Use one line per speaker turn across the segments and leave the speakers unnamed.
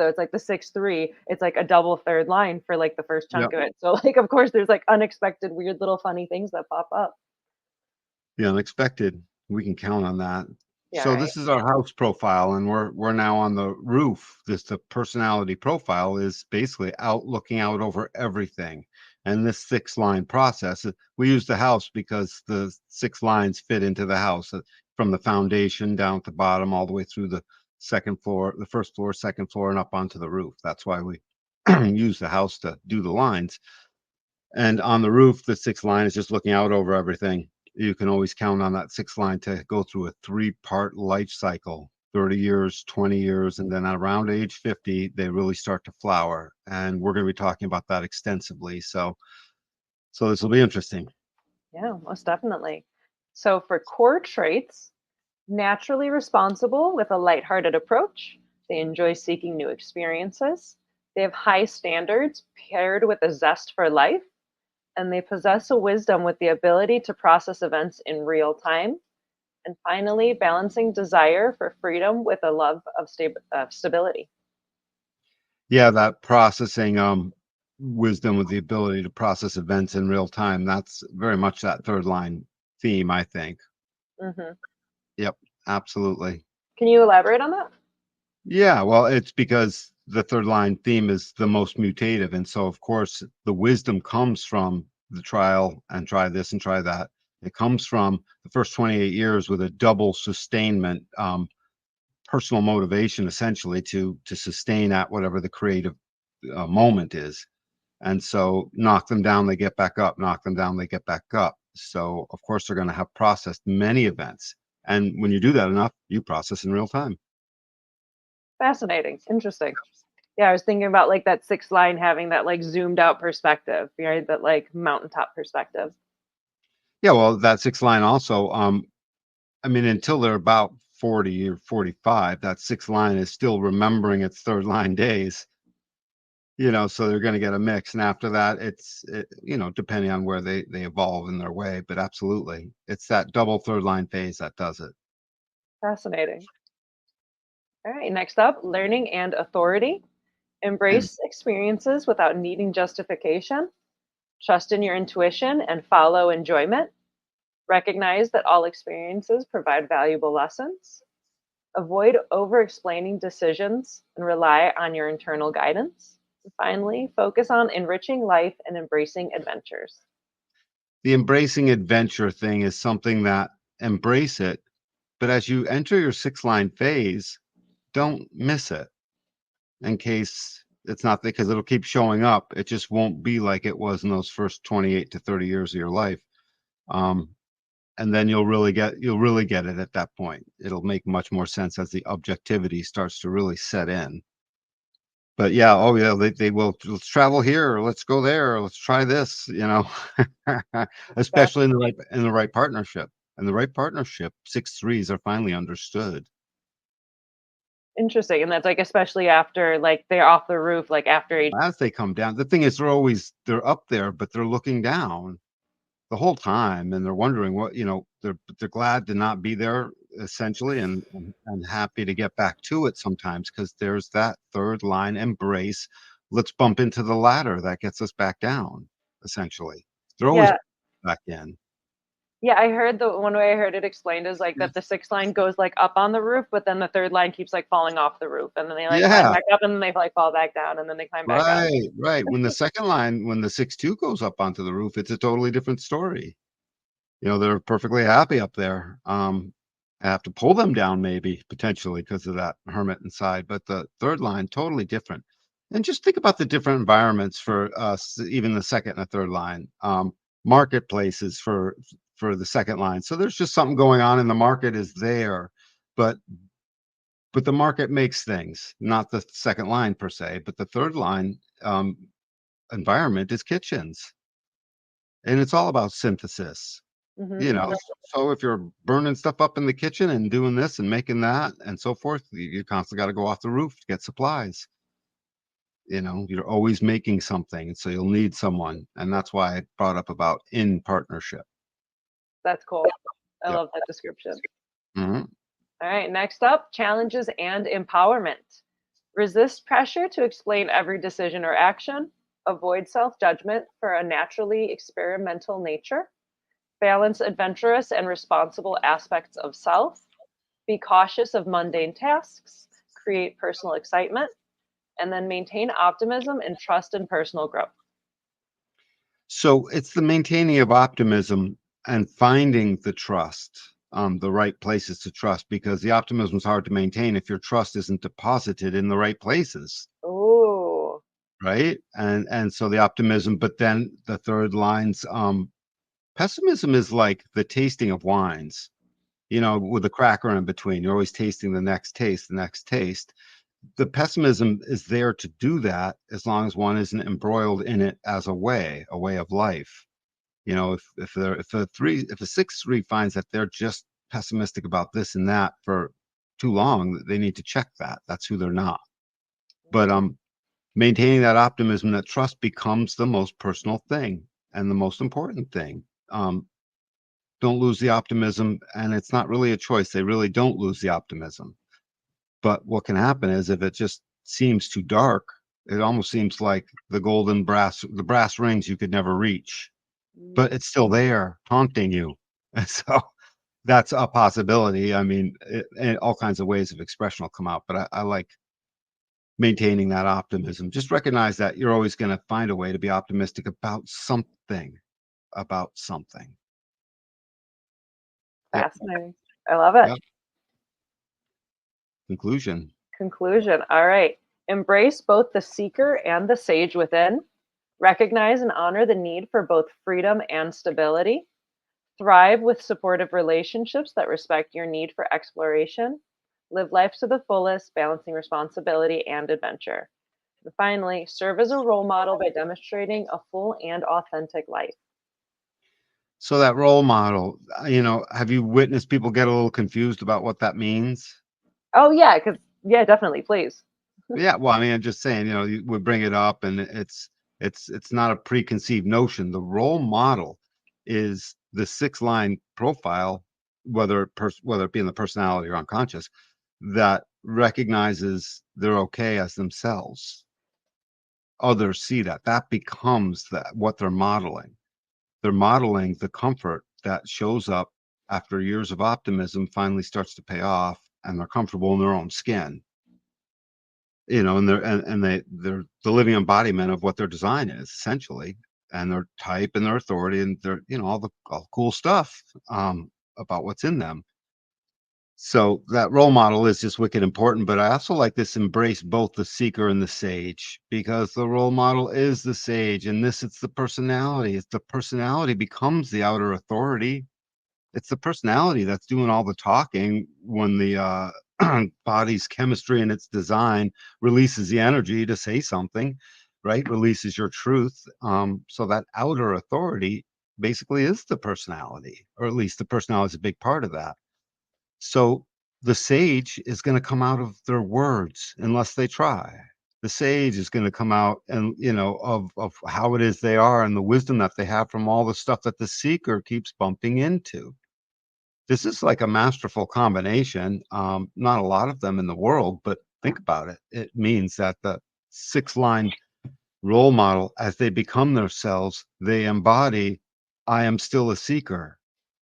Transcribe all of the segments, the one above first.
So it's like the 6-3, it's like a double third line for like the first
Yeah.
chunk of it. So like of course there's like unexpected weird little funny things that pop up.
The unexpected. We can count on that.
Yeah,
So
right.
this is our house profile, and we're now on the roof. The personality profile is basically out looking out over everything. And this 6 line process, we use the house because the 6 lines fit into the house from the foundation down at the bottom all the way through the second floor, the first floor, second floor, and up onto the roof. That's why we use the house to do the lines. And on the roof, the 6 line is just looking out over everything. You can always count on that 6 line to go through a 3-part life cycle, 30 years, 20 years, and then around age 50, they really start to flower. And we're going to be talking about that extensively. So this will be interesting.
Yeah, most definitely. So for core traits, naturally responsible with a lighthearted approach. They enjoy seeking new experiences. They have high standards paired with a zest for life, and they possess a wisdom with the ability to process events in real time. And finally, balancing desire for freedom with a love of stability.
Yeah, that processing wisdom with the ability to process events in real time. That's very much that 3rd line theme, I think.
Hmm.
Yep, absolutely.
Can you elaborate on that?
Yeah, well, it's because the 3rd line theme is the most mutative. And so, of course, the wisdom comes from the trial and try this and try that. It comes from the first 28 years with a double sustainment, personal motivation, essentially, to sustain at whatever the creative moment is. And so, knock them down, they get back up, knock them down, they get back up. So, of course, they're going to have processed many events. And when you do that enough, you process in real time.
Fascinating. Interesting. Yeah, I was thinking about like that sixth line having that like zoomed out perspective, right? That like mountaintop perspective.
Yeah, well, that 6 line also, I mean, until they're about 40 or 45, that 6th line is still remembering its 3rd line days, so they're going to get a mix. And after that, depending on where they evolve in their way, but absolutely, it's that double 3rd line phase that does it.
Fascinating. All right, next up, learning and authority. Embrace experiences without needing justification. Trust in your intuition and follow enjoyment. Recognize that all experiences provide valuable lessons. Avoid over explaining decisions and rely on your internal guidance. And finally, focus on enriching life and embracing adventures.
The embracing adventure thing is something that embrace it, but as you enter your 6th line phase, don't miss it in case it's not because it'll keep showing up. It just won't be like it was in those first 28 to 30 years of your life. Um, and then you'll really get it at that point. It'll make much more sense as the objectivity starts to really set in. But yeah, oh yeah, they will. Let's travel here, or let's go there, or let's try this.
That's
Especially in the right partnership. And the right partnership, 6 3s are finally understood.
interesting. And that's like, especially after like they're off the roof, like after age.
As they come down, the thing is, they're up there, but they're looking down the whole time, and they're wondering they're glad to not be there, essentially, and happy to get back to it sometimes because there's that 3rd line embrace. Let's bump into the ladder that gets us back down, essentially. They're always
Yeah.
back in.
Yeah, I heard the one way I heard it explained is like that the sixth line goes like up on the roof, but then the third line keeps like falling off the roof, and then they like climb
Yeah,
back up, and then they like fall back down, and then they climb back up.
right, right. When the 6 2 goes up onto the roof, it's a totally different story. They're perfectly happy up there. I have to pull them down maybe potentially because of that hermit inside, but the 3rd line totally different. And just think about the different environments for us, even the second and the 3rd line. Marketplaces for the 2nd line. So there's just something going on, and the market is there, but the market makes things, not the 2nd line per se, but the 3rd line environment is kitchens, and it's all about synthesis.
Hmm.
You know, so if you're burning stuff up in the kitchen and doing this and making that and so forth, you constantly gotta go off the roof to get supplies. You're always making something, and so you'll need someone, and that's why I brought up about in partnership.
That's cool. I
Yep.
love that description.
Mhm.
All right, next up, challenges and empowerment. Resist pressure to explain every decision or action. Avoid self judgment for a naturally experimental nature. Balance adventurous and responsible aspects of self. Be cautious of mundane tasks. Create personal excitement. And then maintain optimism and trust in personal growth.
So it's the maintaining of optimism and finding the trust, the right places to trust, because the optimism is hard to maintain if your trust isn't deposited in the right places,
Ooh.
right? And so the optimism, but then the third line's pessimism is like the tasting of wines, with a cracker in between. You're always tasting the next taste, the next taste. The pessimism is there to do that as long as one isn't embroiled in it as a way of life. If a 6-3 finds that they're just pessimistic about this and that for too long, they need to check that. That's who they're not. But maintaining that optimism, that trust becomes the most personal thing and the most important thing. Don't lose the optimism, and it's not really a choice. They really don't lose the optimism. But what can happen is if it just seems too dark, it almost seems like the brass rings you could never reach, but
Mm,
it's still there taunting you. And so that's a possibility. I mean, and all kinds of ways of expression will come out, but I like maintaining that optimism. Just recognize that you're always going to find a way to be optimistic about something, about something. Yep.
fascinating. I love it.
Yep. Conclusion.
Conclusion. All right. Embrace both the seeker and the sage within. Recognize and honor the need for both freedom and stability. Thrive with supportive relationships that respect your need for exploration. Live life to the fullest, balancing responsibility and adventure. And finally, serve as a role model by demonstrating a full and authentic life.
So that role model, have you witnessed people get a little confused about what that means?
Oh, yeah, because, yeah, definitely, please.
Yeah, well, I mean, I'm just saying, we bring it up, and it's not a preconceived notion. The role model is the 6-line profile, whether it be in the personality or unconscious, that recognizes they're okay as themselves. Others see that. That becomes what they're modeling. They're modeling the comfort that shows up after years of optimism finally starts to pay off, and they're comfortable in their own skin. And they're the living embodiment of what their design is essentially, and their type and their authority and their all the cool stuff about what's in them. So that role model is just wicked important. But I also like this embrace both the seeker and the sage, because the role model is the sage, and it's the personality. It's the personality becomes the outer authority. It's the personality that's doing all the talking when the body's chemistry and its design releases the energy to say something, right? Releases your truth. So that outer authority basically is the personality, or at least the personality is a big part of that. So the sage is going to come out of their words unless they try. The sage is going to come out and of how it is they are and the wisdom that they have from all the stuff that the seeker keeps bumping into. This is like a masterful combination. Not a lot of them in the world, but think about it. It means that the 6-line role model, as they become themselves, they embody, I am still a seeker.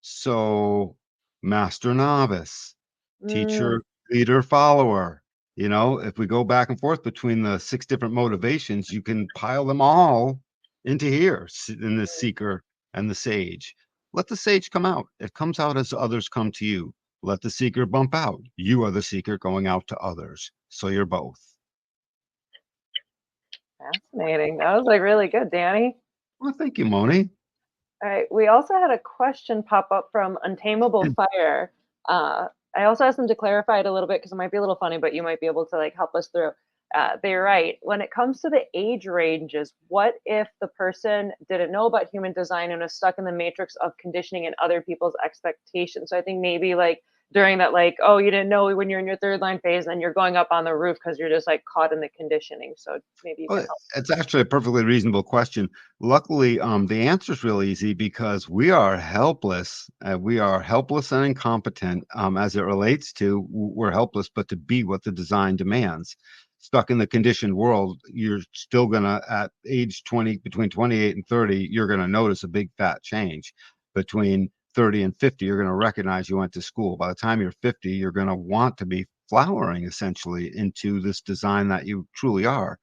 So, master novice,
Mm,
teacher, leader, follower. If we go back and forth between the 6 different motivations, you can pile them all into here in the seeker and the sage. Let the sage come out. It comes out as others come to you. Let the seeker bump out. You are the seeker going out to others. So you're both.
fascinating. That was like really good, Danny.
Well, thank you, Moni.
All right. We also had a question pop up from Untamable Fire. I also asked them to clarify it a little bit because it might be a little funny, but you might be able to like help us through. They write, when it comes to the age ranges, what if the person didn't know about human design and was stuck in the matrix of conditioning and other people's expectations? So I think maybe like during that, like, oh, you didn't know when you're in your third line phase, and then you're going up on the roof because you're just like caught in the conditioning. So maybe you can
Well,
help.
it's actually a perfectly reasonable question. Luckily, the answer is real easy because we are helpless. We are helpless and incompetent as it relates to we're helpless, but to be what the design demands. stuck in the conditioned world, you're still gonna, at age 20, between 28 and 30, you're gonna notice a big fat change. Between 30 and 50, you're gonna recognize you went to school. By the time you're 50, you're gonna want to be flowering essentially into this design that you truly are.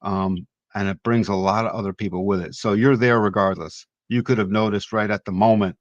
Um, and it brings a lot of other people with it. So you're there regardless. You could have noticed right at the moment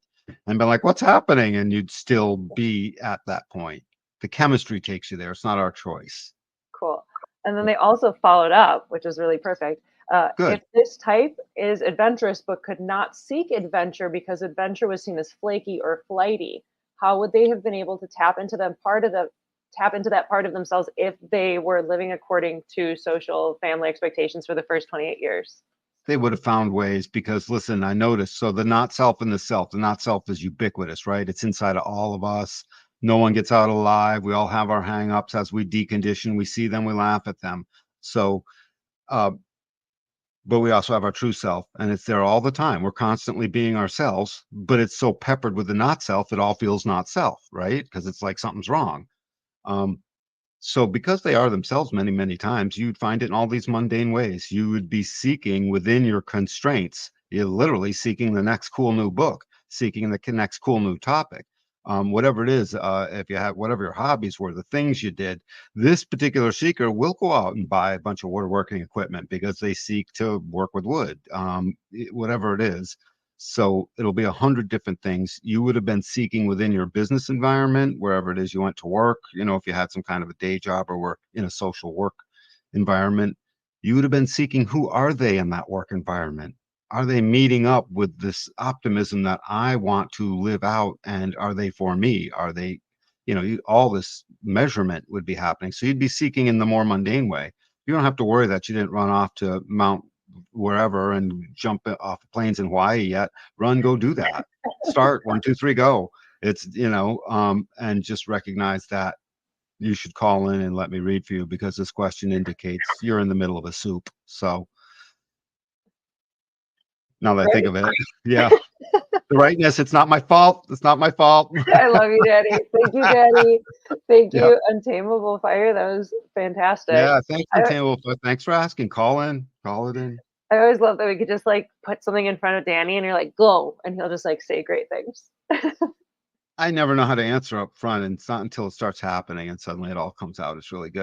and been like, what's happening? And you'd still be at that point. The chemistry takes you there. It's not our choice.
Cool. And then they also followed up, which is really perfect. If
Good.
this type is adventurous but could not seek adventure because adventure was seen as flaky or flighty, how would they have been able to tap into that part of themselves if they were living according to social family expectations for the first 28 years?
They would have found ways because listen, I noticed. So the not self and the not self is ubiquitous, right? It's inside of all of us. No one gets out alive. We all have our hang-ups as we decondition. We see them, we laugh at them. So uh, but we also have our true self, and it's there all the time. We're constantly being ourselves, but it's so peppered with the not self, it all feels not self, right? Because it's like something's wrong. Um, so because they are themselves many, many times, you'd find it in all these mundane ways. You would be seeking within your constraints. You're literally seeking the next cool new book, seeking the next cool new topic. Whatever it is, if you have whatever your hobbies were, the things you did, this particular seeker will go out and buy a bunch of woodworking equipment because they seek to work with wood, whatever it is. So it'll be 100 different things you would have been seeking within your business environment, wherever it is you went to work. You know, if you had some kind of a day job or were in a social work environment, you would have been seeking who are they in that work environment? Are they meeting up with this optimism that I want to live out? And are they for me? Are they, all this measurement would be happening. So you'd be seeking in the more mundane way. You don't have to worry that you didn't run off to Mount wherever and jump off planes in Hawaii yet. Run, go do that. Start 1, 2, 3, go. It's, and just recognize that you should call in and let me read for you because this question indicates you're in the middle of a soup. So now that I think
Right?
of it, yeah, the rightness, it's not my fault. It's not my fault.
I love you, Daddy. Thank you, Daddy. Thank
Yeah.
you, Untamable Fire. That was fantastic.
Yeah. Thanks,
I,
Untamable. Thanks for asking. Call in. Call it in.
I always love that we could just like put something in front of Danny and you're like, go, and he'll just like say great things.
I never know how to answer up front, and it's not until it starts happening and suddenly it all comes out. It's really good.